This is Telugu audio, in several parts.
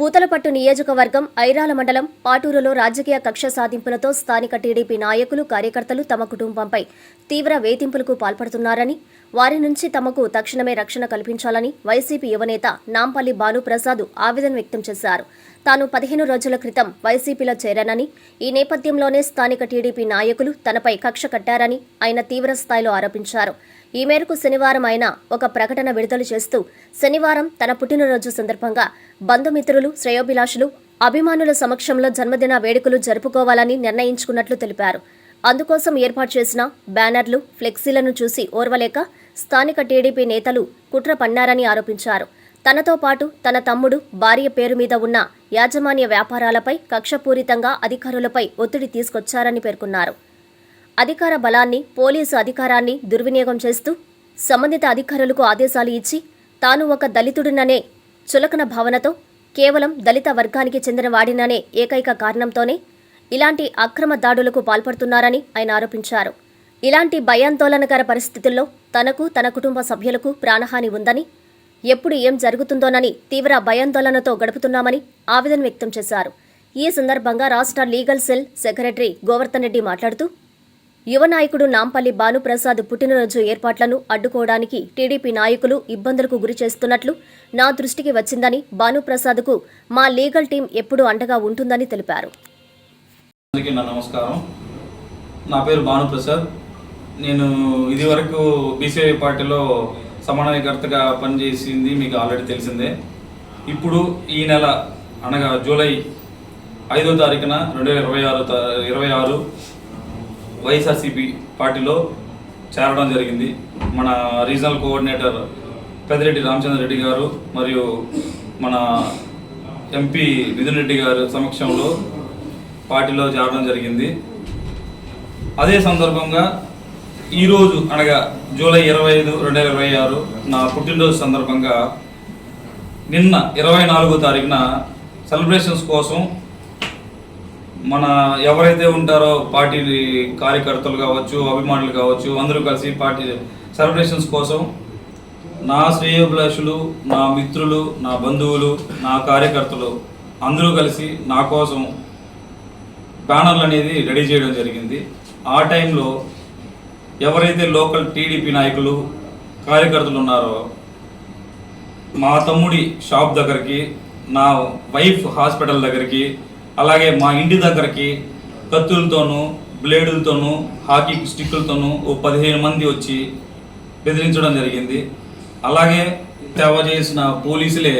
పూతలపట్టు నియోజకవర్గం ఐరాల మండలం పాటూరులో రాజకీయ కక్ష సాధింపులతో స్థానిక టీడీపీ నాయకులు, కార్యకర్తలు తమ కుటుంబంపై తీవ్ర వేధింపులకు పాల్పడుతున్నారని, వారి నుంచి తమకు తక్షణమే రక్షణ కల్పించాలని వైసీపీ యువనేత నాంపల్లి భానుప్రసాద్ ఆవేదన వ్యక్తం చేశారు. తాను 15 రోజుల క్రితం వైసీపీలో చేరానని, ఈ నేపథ్యంలోనే స్థానిక టీడీపీ నాయకులు తనపై కక్ష కట్టారని ఆయన తీవ్ర స్థాయిలో ఆరోపించారు. ఈ మేరకు శనివారం ఆయన ఒక ప్రకటన విడుదల చేస్తూ, శనివారం తన పుట్టినరోజు సందర్భంగా బంధుమిత్రులు, శ్రేయోభిలాషులు, అభిమానుల సమక్షంలో జన్మదిన వేడుకలు జరుపుకోవాలని నిర్ణయించుకున్నట్లు తెలిపారు. అందుకోసం ఏర్పాటు చేసిన బ్యానర్లు, ఫ్లెక్సీలను చూసి ఓర్వలేక స్థానిక టీడీపీ నేతలు కుట్ర పన్నారని ఆరోపించారు. తనతో పాటు తన తమ్ముడు, భార్య పేరు మీద ఉన్న యాజమాన్య వ్యాపారాలపై కక్షపూరితంగా అధికారులపై ఒత్తిడి తీసుకొచ్చారని పేర్కొన్నారు. అధికార బలాన్ని, పోలీసు అధికారాన్ని దుర్వినియోగం చేస్తూ సంబంధిత అధికారులకు ఆదేశాలు ఇచ్చి, తాను ఒక దళితుడిననే చులకన భావనతో కేవలం దళిత వర్గానికి చెందిన వాడిననే ఏకైక కారణంతోనే ఇలాంటి అక్రమ దాడులకు పాల్పడుతున్నారని ఆయన ఆరోపించారు. ఇలాంటి భయాందోళనకర పరిస్థితుల్లో తనకు, తన కుటుంబ సభ్యులకు ప్రాణహాని ఉందని, ఎప్పుడు ఏం జరుగుతుందోనని తీవ్ర భయాందోళనతో గడుపుతున్నామని ఆవేదన వ్యక్తం చేశారు. ఈ సందర్భంగా రాష్ట్ర legal cell secretary Govardhan Reddy మాట్లాడుతూ, యువ నాయకుడు నాంపల్లి భానుప్రసాద్ పుట్టినరోజు ఏర్పాట్లను అడ్డుకోవడానికి టీడీపీ నాయకులు ఇబ్బందులకు గురి చేస్తున్నట్లు నా దృష్టికి వచ్చిందని, భానుప్రసాద్కు మా లీగల్ టీం ఎప్పుడూ అండగా ఉంటుందని తెలిపారు. నమస్కారం, నా పేరు భానుప్రసాద్. నేను ఇదివరకు బీసీఐ పార్టీలో సమన్వయకర్తగా పనిచేసింది మీకు ఆల్రెడీ తెలిసిందే. ఇప్పుడు ఈ నెల అనగా జూలై 5వ తారీఖున 2026 వైఎస్ఆర్సీపీ పార్టీలో చేరడం జరిగింది. మన రీజనల్ కోఆర్డినేటర్ పెద్దిరెడ్డి రామచంద్రరెడ్డి గారు మరియు మన ఎంపీ మిథున్ రెడ్డి గారు సమక్షంలో పార్టీలో చేరడం జరిగింది. అదే సందర్భంగా ఈరోజు అనగా జూలై 25, 2026 నా పుట్టినరోజు సందర్భంగా నిన్న 24వ తారీఖున సెలబ్రేషన్స్ కోసం మన ఎవరైతే ఉంటారో పార్టీ కార్యకర్తలు కావచ్చు, అభిమానులు కావచ్చు, అందరూ కలిసి పార్టీ సెలబ్రేషన్స్ కోసం నా శ్రేయోభిలాషులు, నా మిత్రులు, నా బంధువులు, నా కార్యకర్తలు అందరూ కలిసి నా కోసం బ్యానర్లు అనేది రెడీ చేయడం జరిగింది. ఆ టైంలో ఎవరైతే లోకల్ టీడీపీ నాయకులు, కార్యకర్తలు ఉన్నారో మా తమ్ముడి షాప్ దగ్గరికి, నా వైఫ్ హాస్పిటల్ దగ్గరికి, అలాగే మా ఇంటి దగ్గరికి కత్తులతోనూ, బ్లేడులతోనూ, హాకీ స్టిక్కులతోనూ ఓ 15 మంది వచ్చి బెదిరించడం జరిగింది. అలాగే సేవ చేసిన పోలీసులే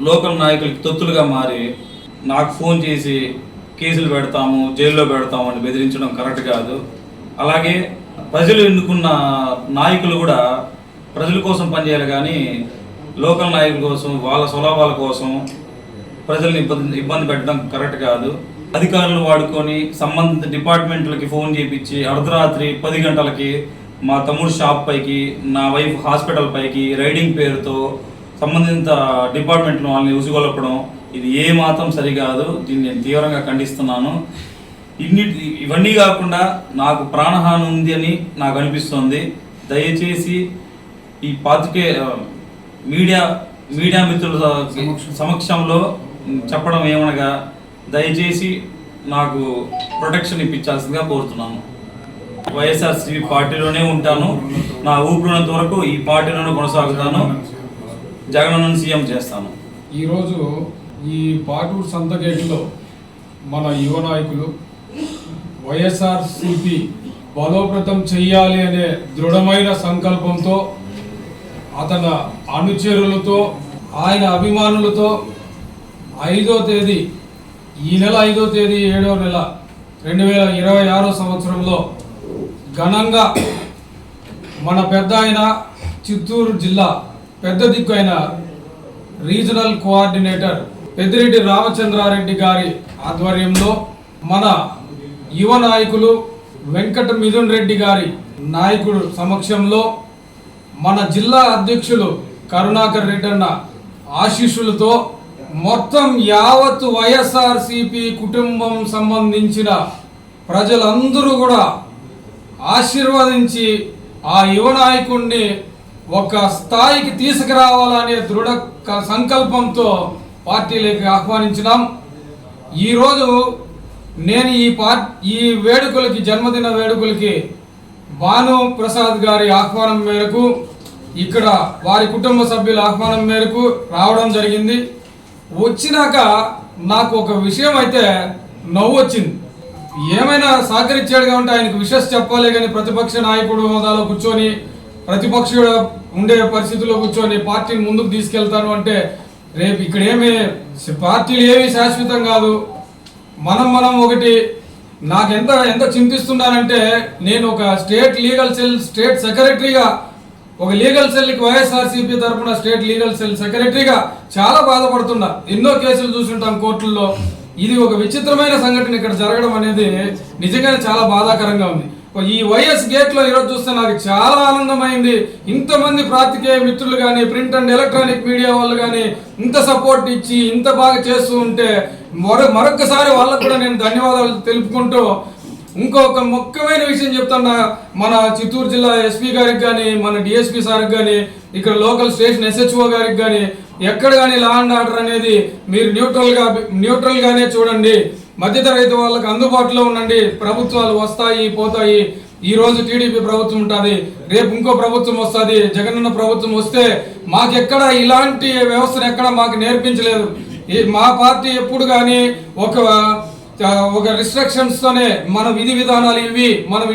లోకల్ నాయకులకి తొత్తులుగా మారి నాకు ఫోన్ చేసి కేసులు పెడతాము, జైల్లో పెడతాము అని బెదిరించడం కరెక్ట్ కాదు. అలాగే ప్రజలు ఎన్నుకున్న నాయకులు కూడా ప్రజల కోసం పనిచేయాలి కానీ లోకల్ నాయకుల కోసం, వాళ్ళ స్వలాభాల కోసం ప్రజల్ని ఇబ్బంది పెట్టడం కరెక్ట్ కాదు. అధికారులు వాడుకొని సంబంధిత డిపార్ట్మెంట్లకి ఫోన్ చేయించి అర్ధరాత్రి 10 గంటలకి మా తమ్ముడు షాప్ పైకి, నా వైఫ్ హాస్పిటల్ పైకి రైడింగ్ పేరుతో సంబంధిత డిపార్ట్మెంట్ల వాళ్ళని ఉసిగొలపడం ఇది ఏ మాత్రం సరికాదు. దీన్ని నేను తీవ్రంగా ఖండిస్తున్నాను. ఇవన్నీ కాకుండా నాకు ప్రాణహాని ఉంది అని నాకు అనిపిస్తుంది. దయచేసి ఈ మీడియా మిత్రుల సమక్షంలో చెప్పడం ఏమనగా, దయచేసి నాకు ప్రొటెక్షన్ ఇప్పించాల్సిందిగా కోరుతున్నాను. వైఎస్ఆర్సీపీ పార్టీలోనే ఉంటాను. నా ఊపిరినంత వరకు ఈ పార్టీలోనే కొనసాగుతాను. జగనన్నను సీఎం చేస్తాను. ఈరోజు ఈ పాటూరు సంతగేటులో మన యువ నాయకులు వైఎస్ఆర్సీపీ బలోపేతం చెయ్యాలి అనే దృఢమైన సంకల్పంతో, అతని అనుచరులతో, ఆయన అభిమానులతో 5వ తేదీ, ఈ నెల 5వ తేదీ 7వ నెల 2026 సంవత్సరంలో ఘనంగా మన పెద్ద ఆయన చిత్తూరు జిల్లా పెద్ద దిక్కు అయిన రీజనల్ కోఆర్డినేటర్ పెద్దిరెడ్డి రామచంద్రారెడ్డి గారి ఆధ్వర్యంలో, మన యువ నాయకులు వెంకట మిథున్ రెడ్డి గారి నాయకుడు సమక్షంలో, మన జిల్లా అధ్యక్షులు కరుణాకర్ రెడ్డి అన్న ఆశీస్సులతో మొత్తం యావత్ వైఎస్ఆర్సీపీ కుటుంబం సంబంధించిన ప్రజలందరూ కూడా ఆశీర్వదించి ఆ యువ నాయకుడిని ఒక స్థాయికి తీసుకురావాలనే దృఢ సంకల్పంతో పార్టీలోకి ఆహ్వానించినాం. ఈరోజు నేను ఈ వేడుకలకి, జన్మదిన వేడుకలకి భాను ప్రసాద్ గారి ఆహ్వానం మేరకు, ఇక్కడ వారి కుటుంబ సభ్యుల ఆహ్వానం మేరకు రావడం జరిగింది. వచ్చినాక నాకు ఒక విషయం అయితే నవ్వు వచ్చింది. ఏమైనా సహకరించాడుగా ఉంటే ఆయనకు విషయం చెప్పాలి, కానీ ప్రతిపక్ష నాయకుడు హోదాలో కూర్చొని, ప్రతిపక్షుడు ఉండే పరిస్థితుల్లో కూర్చొని పార్టీని ముందుకు తీసుకెళ్తాను అంటే, రేపు ఇక్కడ పార్టీలు ఏమీ శాశ్వతం కాదు. మనం ఒకటి. నాకు ఎంత చింతిస్తున్నానంటే, నేను ఒక స్టేట్ లీగల్ సెల్ స్టేట్ సెక్రటరీగా, ఒక లీగల్ సెల్కి వైఎస్ఆర్సీపీ తరఫున స్టేట్ లీగల్ సెల్ సెక్రటరీగా చాలా బాధపడుతున్నా. ఎన్నో కేసులు చూసుంటాం కోర్టుల్లో. ఇది ఒక విచిత్రమైన సంఘటన ఇక్కడ జరగడం అనేది నిజంగానే చాలా బాధాకరంగా ఉంది. ఈ వైఎస్ గేట్లో ఈరోజు చూస్తే నాకు చాలా ఆనందమైంది. ఇంతమంది పాత్రికేయ మిత్రులు కానీ, ప్రింట్ అండ్ ఎలక్ట్రానిక్ మీడియా వాళ్ళు కానీ ఇంత సపోర్ట్ ఇచ్చి ఇంత బాగా చేస్తూ ఉంటే మరొకసారి వాళ్ళకు కూడా నేను ధన్యవాదాలు తెలుపుకుంటూ, ఇంకొక ముఖ్యమైన విషయం చెప్తున్నా. మన చిత్తూరు జిల్లా ఎస్పీ గారికి కానీ, మన డిఎస్పీ సార్కి కానీ, ఇక్కడ లోకల్ స్టేషన్ SHO గారికి కానీ, ఎక్కడ కానీ లా అండ్ ఆర్డర్ అనేది మీరు న్యూట్రల్గానే చూడండి. మధ్యతరగతి వాళ్ళకి అందుబాటులో ఉండండి. ప్రభుత్వాలు వస్తాయి, పోతాయి. ఈ రోజు టీడీపీ ప్రభుత్వం ఉంటుంది, రేపు ఇంకో ప్రభుత్వం వస్తుంది. జగనన్న ప్రభుత్వం వస్తే మాకెక్కడ ఇలాంటి వ్యవస్థను ఎక్కడ మాకు నేర్పించలేదు. మా పార్టీ ఎప్పుడు కానీ ఒక రిస్ట్రిక్షన్స్ తోనే మన విధి విధానాలు ఇవి, మనం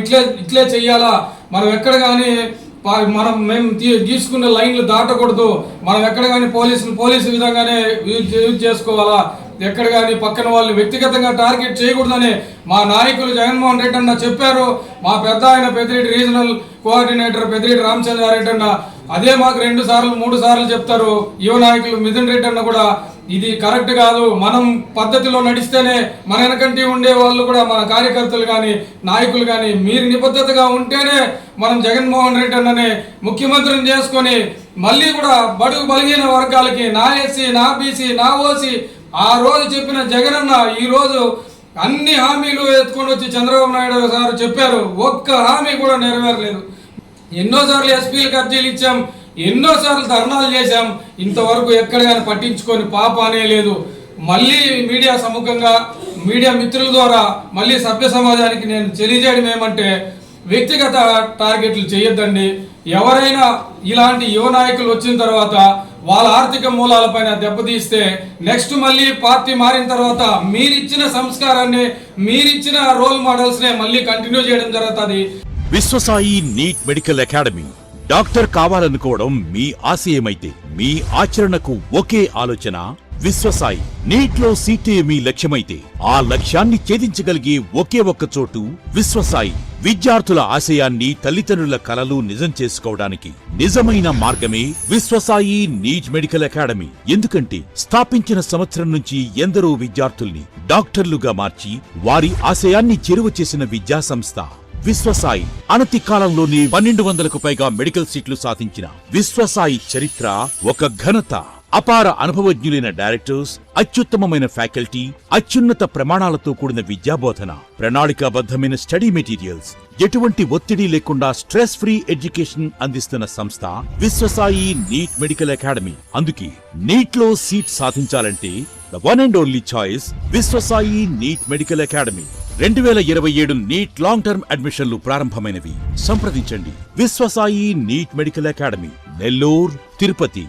ఇట్లే చెయ్యాలా, మనం ఎక్కడ కానీ మేము తీసుకున్న లైన్లు దాటకూడదు, మనం ఎక్కడ కానీ పోలీసు విధంగానే యూజ్ చేసుకోవాలా, ఎక్కడ కానీ పక్కన వాళ్ళు వ్యక్తిగతంగా టార్గెట్ చేయకూడదని మా నాయకులు జగన్మోహన్ రెడ్డి అన్న చెప్పారు. మా పెద్ద ఆయన పెద్దిరెడ్డి రీజనల్ కోఆర్డినేటర్ పెద్దిరెడ్డి రామచంద్రారెడ్డి అన్న అదే మాకు 2 సార్లు 3 సార్లు చెప్తారు. యువ నాయకులు మిథున్ రెడ్డి అన్న కూడా ఇది కరెక్ట్ కాదు, మనం పద్ధతిలో నడిస్తేనే మన వెనకంటి ఉండే వాళ్ళు కూడా, మన కార్యకర్తలు కానీ నాయకులు కానీ మీరు నిబద్ధతగా ఉంటేనే మనం జగన్మోహన్ రెడ్డి అన్ననే ముఖ్యమంత్రిని చేసుకొని మళ్ళీ కూడా బడుగు బలహీన వర్గాలకి, నా ఎస్సీ, నా బీసీ, నా ఓసీ, ఆ రోజు చెప్పిన జగనన్న ఈ రోజు అన్ని హామీలు ఎత్తుకొని వచ్చి చంద్రబాబు నాయుడు గారు చెప్పారు, ఒక్క హామీ కూడా నెరవేరలేదు. ఎన్నోసార్లు ఎస్పీలకు అర్జీలు ఇచ్చాం, ఎన్నోసార్లు ధర్నాలు చేశాం, ఇంతవరకు ఎక్కడ కానీ పట్టించుకొని పాప అనే లేదు. మళ్ళీ మీడియా సముఖంగా, మీడియా మిత్రుల ద్వారా మళ్ళీ సభ్య సమాజానికి నేను తెలియజేయడం ఏమంటే, వ్యక్తిగత టార్గెట్లు చేయొద్దండి. ఎవరైనా ఇలాంటి యువ నాయకులు వచ్చిన తర్వాత వాళ్ళ ఆర్థిక మూలాలపైన దెబ్బతీస్తే నెక్స్ట్ మళ్ళీ పార్టీ మారిన తర్వాత మీరిచ్చిన సంస్కారాన్ని, మీరిచ్చిన రోల్ మోడల్స్ నే మళ్ళీ కంటిన్యూ చేయడం జరుగుతుంది. Vishwasai NEET medical academy. Doctor కావాలనుకోవడం మీ ఆశయమైతే మీ ఆచరణకు ఒకే ఆలోచన విశ్వసాయి. నీట్లో సీటే మీ లక్ష్యమైతే ఆ లక్ష్యాన్ని ఛేదించగలిగే ఒకే ఒక్క చోటు విశ్వసాయి. విద్యార్థుల ఆశయాన్ని, తల్లిదండ్రుల కలలు నిజం చేసుకోవడానికి నిజమైన మార్గమే విశ్వసాయి నీట్ మెడికల్ అకాడమీ. ఎందుకంటే స్థాపించిన సంవత్సరం నుంచి ఎందరో విద్యార్థుల్ని డాక్టర్లుగా మార్చి వారి ఆశయాన్ని చేరువ చేసిన విద్యా సంస్థ విశ్వసాయి. అనతి కాలంలోనే 1200కు పైగా మెడికల్ సీట్లు సాధించిన విశ్వసాయి చరిత్ర ఒక ఘనత. అపార అనుభవజ్ఞులైన డైరెక్టర్స్, అత్యుత్తమమైన ఫ్యాకల్టీ, అత్యున్నత ప్రమాణాలతో కూడిన విద్యాబోధన, ప్రణాళికాబద్ధమైన స్టడీ మెటీరియల్స్, ఎటువంటి ఒత్తిడి లేకుండా స్ట్రెస్ ఫ్రీ ఎడ్యుకేషన్ అందిస్తున్న సంస్థ విశ్వసాయి నీట్ మెడికల్ అకాడమీ. అందుకే నీట్ లో సీట్ సాధించాలంటే the one and only choice Viswasai NEET medical academy. 2027 NEET long term అడ్మిషన్లు ప్రారంభమైనవి. సంప్రదించండి Viswasai NEET medical academy, Nellore, Tirupati.